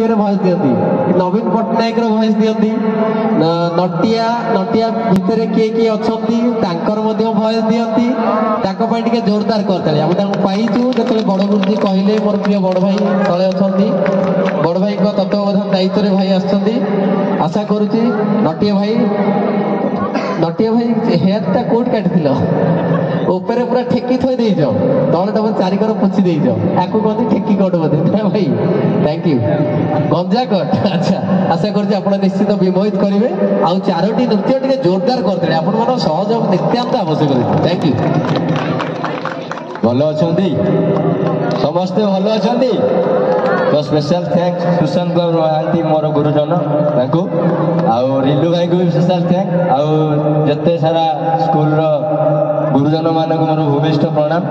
नटिया voice दियंती नवीन Patnaik voice दियंती नटिया नटिया भितर किए किए अछंती तांकर मध्य भॉइस दियंती ताको पई टिके जोरदार करतले हम ताको पाइछु जतले बड़ गुरुजी कहिले मोर प्रिय बड़ भाई तळे अछंती बड़ भाई को तत्वबोधन दायित्व रे भाई आछंती आशा करूची नटिया भाई हेयर टा कोट काटिथिलो ऊपर पूरा ठेकी थोई देइछ तले तब चारिकर पुछि देइछ आकु कहती ठेकी कोट बोधे ना भाई थैंक यू गंजा कोट अच्छा आशा करूची आपण निश्चित विमोहित करिवे आ चारोटी नृत्य टिके जोरदार करतले आपण मन सहयोग नित्यांत आवश्यक थैंक यू भलो अछंती समस्ते भलो अछंती तो स्पेशल थैंक्स सुशांत महांती मोर गुरुजन ताकू आउ रिलू भाई को भी स्पेशल थैंक आउ जते सारा स्कूल रो गुरुजन मानक मोर भूमिष्ठ प्रणाम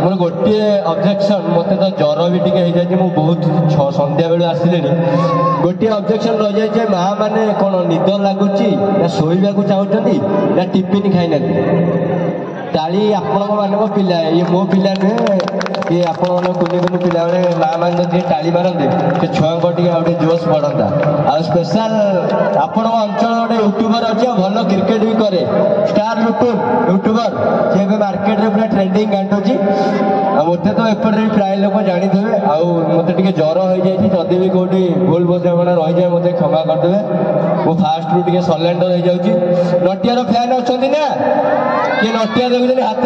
मोर गोटे ऑब्जेक्शन मते तो ज्वर भी टिके हो जाय मु बहुत संध्या बेलू आसिले गोटे ऑब्जेक्शन रह जाय माँ माने कोन निद लागुची या सोइबा को चाहउचंती या टिफिन खाइ नथि ताली आपण मानक पिला ये मो पिला नुहे कि आपण मैंने कुनि कुनि पिला माँ मैंने जी टाली मारते से छुआ टे जोश बढ़ता आ स्पेशल आपण अंचल गोटे यूट्यूबर अच्छे भल क्रिकेट भी करे स्टार यूट्यूबर सी मार्केट रे पूरा ट्रेंडिंग काटुची मत तो एपटे प्राय लोक जानी थे मत ज्वर हो जाए जदि भी कौटी भूल बुझामणा रही जाए मत क्षमा करदे मो फास्ट रु टे सलेंडर हो जाऊँगी नटियार फैन अच्छा ना किए नटिया देखुं हाथ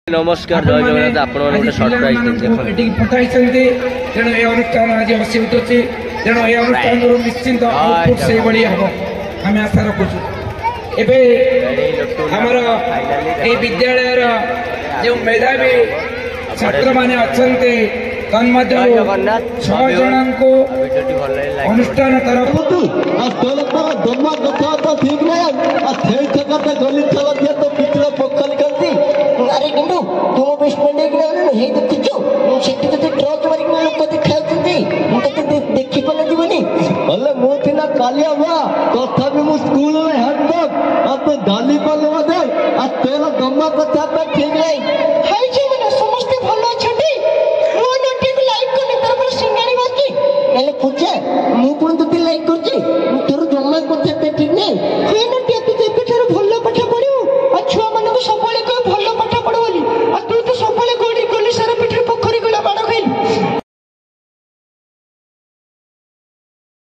नमस्कार जय जगन्नाथ आपण सरप्राइज पठाई तेणु ये अनुष्ठान आज हसी उठुचे तेणु ये अनुष्ठान निश्चिंत आउटपुट से बड़ी हम आम आशा रखुचु एबे हमर ए विद्यालय जो मेधावी छात्र माने अच्छे तन्मध्य 6 जन को अनुष्ठान तरफ ठीक गली तो पिछले पोखल करती अरे गुंडू तुम बेस्टमेंट हे देखिचो सेठी तो ट्रक मारिक लोक देखाउछंती तते देखि पले दिबनी अले मो थिना कालिया बा तथापि मु स्कूल में हेड तक अब तो गाली पले मते आ तेरा गम्मा कथा पे ठीक नहीं हाय जे मने समस्त भलो छटी मो नटी को लाइक करने तर पर सिंगारी बाकी एले पूछे मु कोन तो लाइक करची तोर गम्मा कथा पे ठीक नहीं